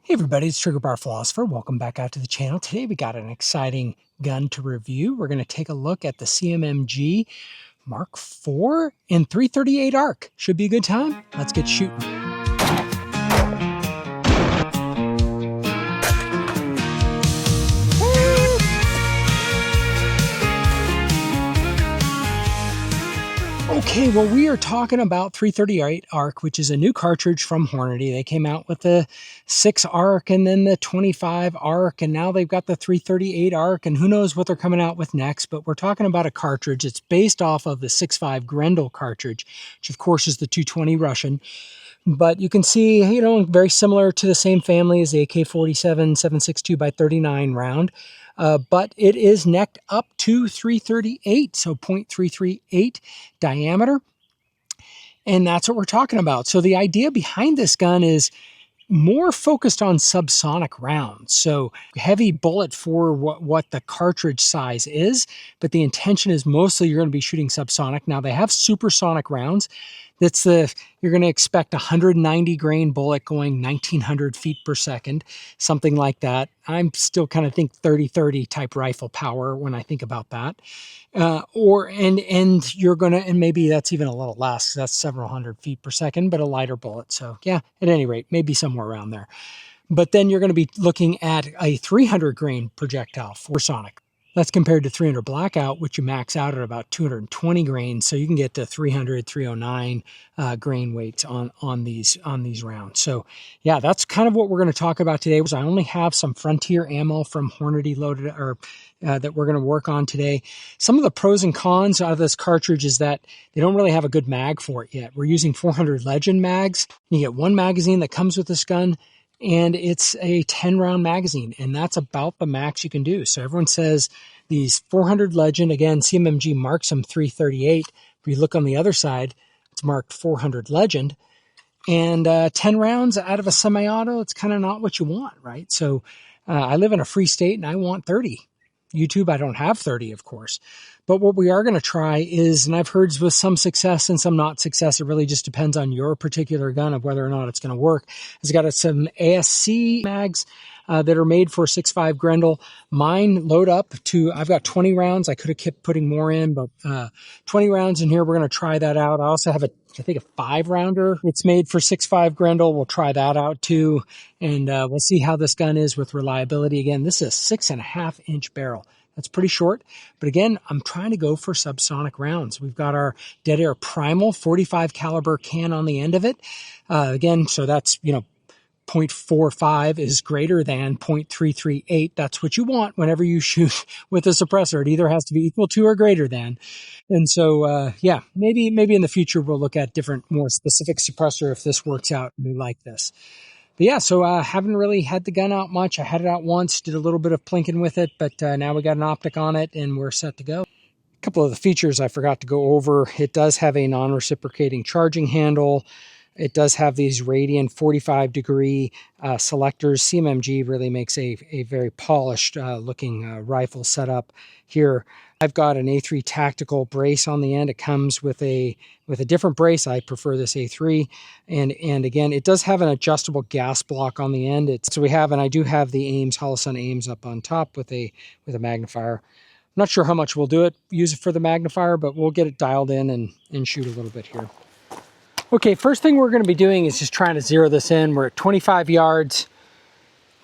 Hey everybody, it's Trigger Bar Philosopher. Welcome back out to the channel. Today we got an exciting gun to review. We're going to take a look at the CMMG Mark IV in 338 ARC. Should be a good time. Let's get shooting. Okay, well, we are talking about 338 ARC, which is a new cartridge from Hornady. They came out with the 6 ARC and then the 25 ARC, and now they've got the 338 ARC, and who knows what they're coming out with next. But we're talking about a cartridge. It's based off of the 6.5 Grendel cartridge, which of course is the 220 Russian. But you can see, very similar to the same family as the AK-47 7.62x39 round. But it is necked up to 338, so 0.338 diameter. And that's what we're talking about. So the idea behind this gun is more focused on subsonic rounds. So heavy bullet for what the cartridge size is, but the intention is mostly you're going to be shooting subsonic. Now they have supersonic rounds. You're going to expect a 190 grain bullet going 1900 feet per second, something like that. I'm still kind of think 30-30 type rifle power when I think about that. And maybe that's even a little less. That's several hundred feet per second, but a lighter bullet. So yeah, at any rate, maybe somewhere around there. But then you're going to be looking at a 300 grain projectile for sonic. That's compared to 300 blackout, which you max out at about 220 grains. So you can get to 300, 309 grain weights on these rounds. So yeah, that's kind of what we're going to talk about today. I only have some Frontier ammo from Hornady loaded, that we're going to work on today. Some of the pros and cons out of this cartridge is that they don't really have a good mag for it yet. We're using 400 Legend mags. You get one magazine that comes with this gun, and it's a 10-round magazine, and that's about the max you can do. So everyone says these 400 Legend, again, CMMG marks them 338. If you look on the other side, it's marked 400 Legend. And 10 rounds out of a semi-auto, it's kind of not what you want, right? So I live in a free state, and I want 30. YouTube, I don't have 30, of course. But what we are going to try is, and I've heard with some success and some not success, it really just depends on your particular gun of whether or not it's going to work. It's got some ASC mags that are made for 6.5 Grendel. Mine load up to, I've got 20 rounds. I could have kept putting more in, but 20 rounds in here. We're going to try that out. I also have I think a 5-rounder. It's made for 6.5 Grendel. We'll try that out too. And we'll see how this gun is with reliability. Again, this is a 6.5-inch barrel. That's pretty short. But again, I'm trying to go for subsonic rounds. We've got our Dead Air Primal 45 caliber can on the end of it. Again, so that's, 0.45 is greater than 0.338. That's what you want whenever you shoot with a suppressor. It either has to be equal to or greater than. And so, yeah, maybe in the future we'll look at different, more specific suppressor if this works out and we like this. But yeah, so I haven't really had the gun out much. I had it out once, did a little bit of plinking with it, but now we got an optic on it and we're set to go. A couple of the features I forgot to go over. It does have a non-reciprocating charging handle. It does have these radian 45-degree selectors. CMMG really makes a very polished looking rifle setup here. I've got an A3 tactical brace on the end. It comes with a different brace. I prefer this A3. And again, it does have an adjustable gas block on the end. I do have the Ames, Holosun Ames up on top with a magnifier. I'm not sure how much we'll use it for the magnifier, but we'll get it dialed in and shoot a little bit here. Okay, first thing we're going to be doing is just trying to zero this in. We're at 25 yards,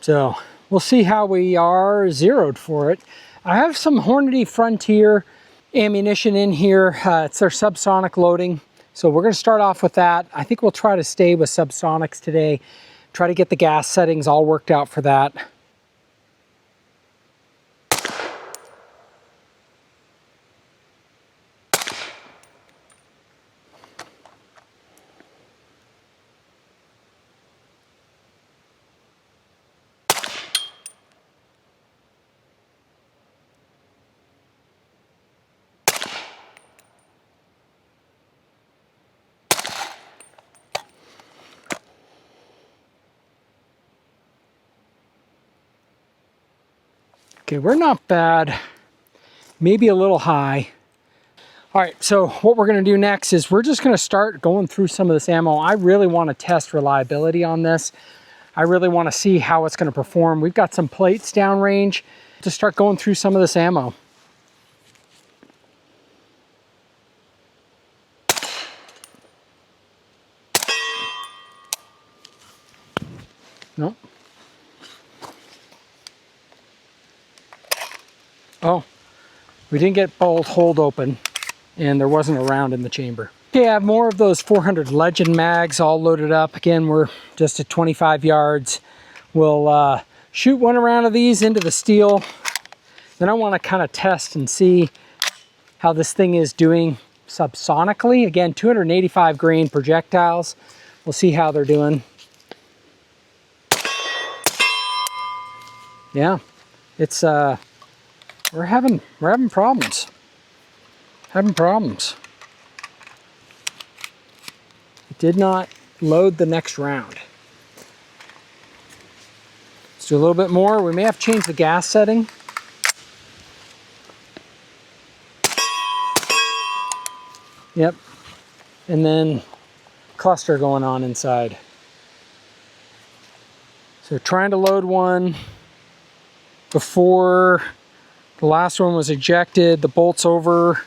so we'll see how we are zeroed for it. I have some Hornady Frontier ammunition in here. It's their subsonic loading, so we're going to start off with that. I think we'll try to stay with subsonics today, try to get the gas settings all worked out for that. Okay, we're not bad, maybe a little high. All right, so what we're gonna do next is we're just gonna start going through some of this ammo. I really wanna test reliability on this. I really want to see how it's going to perform. We've got some plates downrange to start going through some of this ammo. Nope. Oh, we didn't get bolt hold open, and there wasn't a round in the chamber. Okay, I have more of those 400 Legend mags all loaded up. Again, we're just at 25 yards. We'll shoot one round of these into the steel. Then I want to kind of test and see how this thing is doing subsonically. Again, 285 grain projectiles. We'll see how they're doing. Yeah, it's we're having problems. It did not load the next round. Let's do a little bit more. We may have to change the gas setting. Yep. And then cluster going on inside. So trying to load one before the last one was ejected. The bolt's over.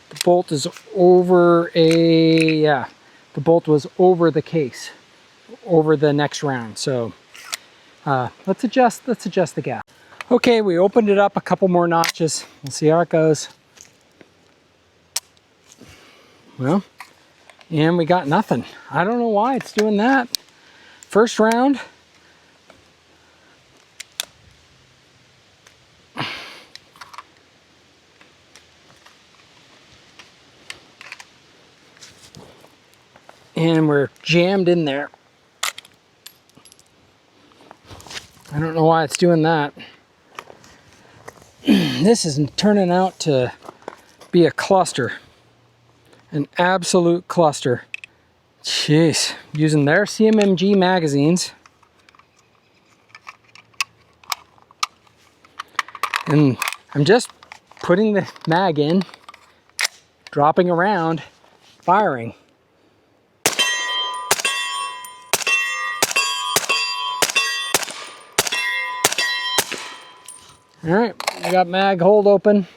The bolt is over the bolt was over the case, over the next round. So let's adjust the gas. Okay, we opened it up a couple more notches. We'll see how it goes. Well, and we got nothing. I don't know why it's doing that. First round. And we're jammed in there. I don't know why it's doing that. This is turning out to be a cluster. An absolute cluster. Jeez, using their CMMG magazines. And I'm just putting the mag in, dropping around, firing. All right, we got mag hold open.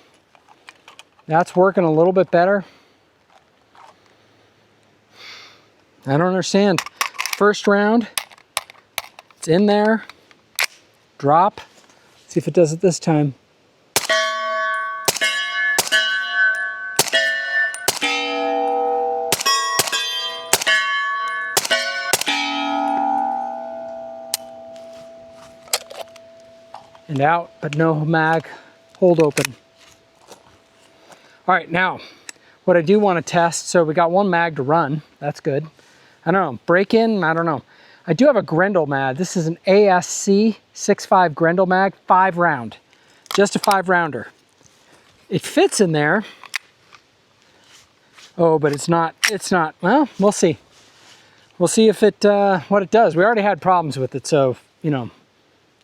That's working a little bit better. I don't understand. First round, it's in there. Drop. See if it does it this time. And out, but no mag hold open. All right, now what I do want to test, so we got one mag to run. That's good. I don't know, break in, I don't know. I do have a Grendel mag. This is an ASC 6.5 Grendel mag, 5 round. Just a 5 rounder. It fits in there. Oh, but it's not, well, we'll see. We'll see if it, what it does. We already had problems with it, so, you know,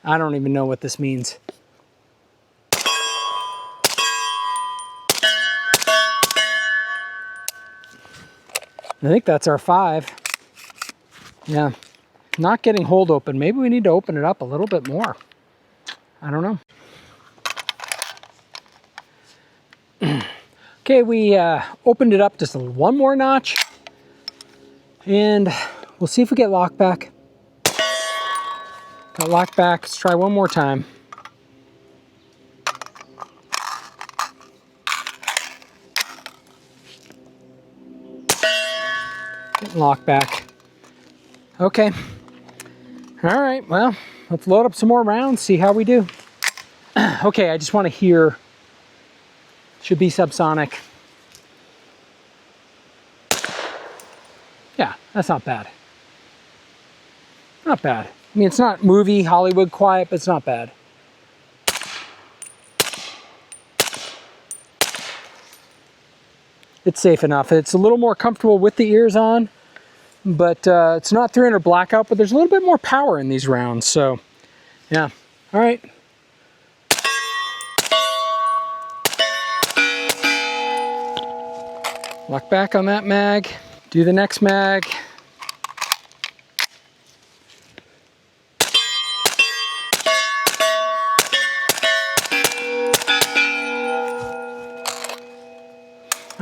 I don't even know what this means. I think that's our 5. Yeah, not getting hold open. Maybe we need to open it up a little bit more. I don't know. Okay, we opened it up just one more notch. And we'll see if we get locked back. Got locked back. Let's try one more time. Getting locked back. Okay. All right, well, let's load up some more rounds, see how we do. Okay, I just want to hear. Should be subsonic. Yeah, that's not bad. Not bad. I mean, it's not movie Hollywood quiet, but it's not bad. It's safe enough. It's a little more comfortable with the ears on, but it's not 300 blackout, but there's a little bit more power in these rounds, so yeah. All right. Lock back on that mag. Do the next mag.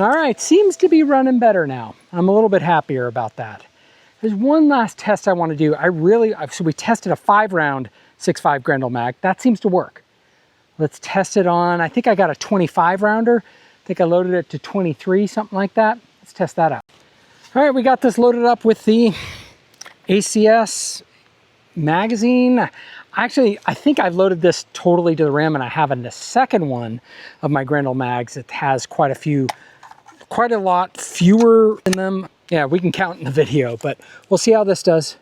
All right, seems to be running better now. I'm a little bit happier about that. There's one last test I want to do. So we tested a 5-round 6.5 Grendel mag. That seems to work. Let's test it on, I think I got a 25 rounder. I think I loaded it to 23, something like that. Let's test that out. All right, we got this loaded up with the ACS magazine. Actually, I think I've loaded this totally to the rim, and I have in the second one of my Grendel mags. It has quite a lot fewer in them. Yeah, we can count in the video, but we'll see how this does.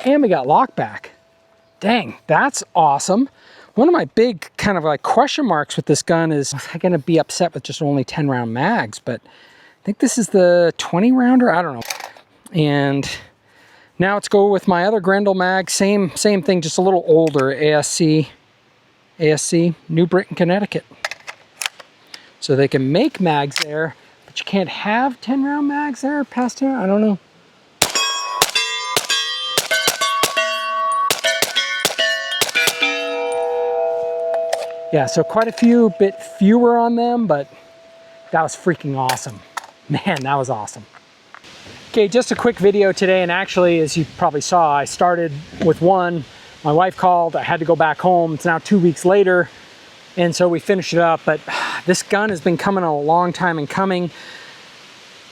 And we got lock back. Dang, that's awesome. One of my big kind of like question marks with this gun is, am I gonna be upset with just only 10 round mags? But I think this is the 20 rounder, I don't know. And now let's go with my other Grendel mag, same thing, just a little older, ASC, New Britain, Connecticut. So they can make mags there, but you can't have 10 round mags there past 10, I don't know. Yeah, so quite a few, bit fewer on them, but that was freaking awesome. Man, that was awesome. Okay, just a quick video today, and actually, as you probably saw, I started with one. My wife called, I had to go back home. It's now 2 weeks later, and so we finished it up, but this gun has been coming a long time in coming.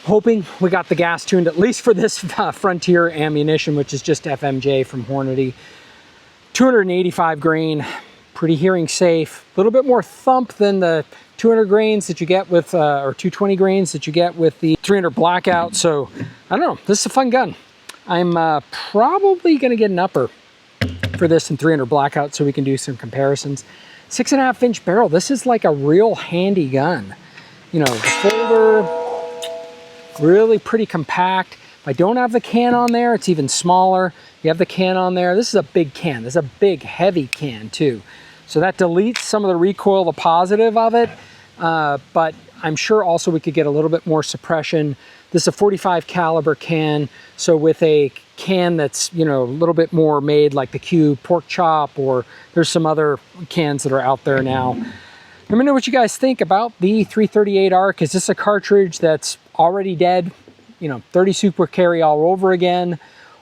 Hoping we got the gas tuned, at least for this Frontier ammunition, which is just FMJ from Hornady. 285 grain. Pretty hearing safe, a little bit more thump than the 200 grains that you get with, or 220 grains that you get with the 300 Blackout. So I don't know, this is a fun gun. I'm probably gonna get an upper for this and 300 Blackout so we can do some comparisons. 6.5 inch barrel, this is like a real handy gun. You know, the folder, really pretty compact. If I don't have the can on there, it's even smaller. You have the can on there. This is a big can. This is a big, heavy can too. So that deletes some of the recoil, the positive of it, but I'm sure also we could get a little bit more suppression. This is a 45 caliber can, so with a can that's, you know, a little bit more made like the Q pork chop, or there's some other cans that are out there now. Let me know what you guys think about the 338 ARC. Is this a cartridge that's already dead? You know, 30 super carry all over again?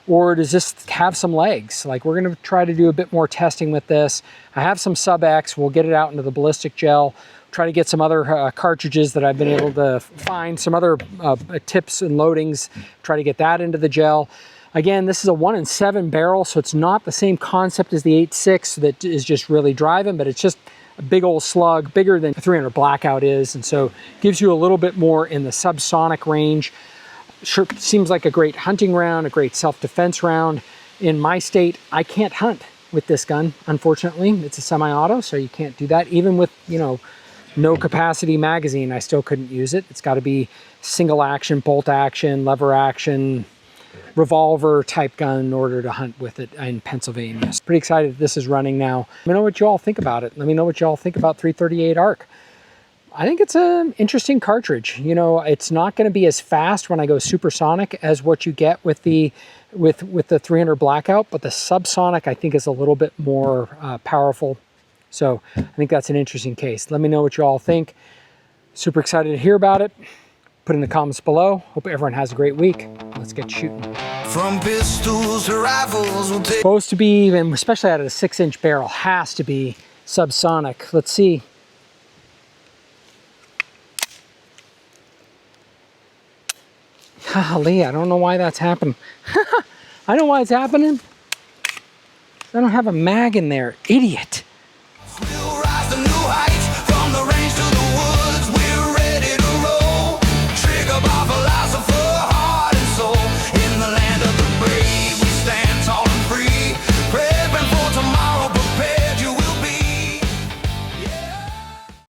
Or does this have some legs? Like, we're gonna try to do a bit more testing with this. I have some Sub-X, we'll get it out into the ballistic gel, try to get some other cartridges that I've been able to find, some other tips and loadings, try to get that into the gel. Again, this is a 1-in-7 barrel, so it's not the same concept as the 8.6 that is just really driving, but it's just a big old slug, bigger than the 300 Blackout is, and so gives you a little bit more in the subsonic range. Sure, seems like a great hunting round, a great self-defense round. In my state, I can't hunt with this gun, unfortunately. It's a semi-auto, so you can't do that. Even with, you know, no capacity magazine, I still couldn't use it. It's got to be single action, bolt action, lever action, revolver type gun in order to hunt with it in Pennsylvania. Pretty excited that this is running now. Let me know what you all think about it. Let me know what you all think about 338 ARC. I think it's an interesting cartridge. You know, it's not going to be as fast when I go supersonic as what you get with the 300 Blackout, but the subsonic I think is a little bit more powerful. So I think that's an interesting case. Let me know what you all think. Super excited to hear about it. Put in the comments below. Hope everyone has a great week. Let's get shooting. From pistols to rifles, we'll take... Supposed to be, and especially out of a 6-inch barrel, has to be subsonic. Let's see. Golly, I don't know why that's happened. I know why it's happening. I don't have a mag in there. Idiot.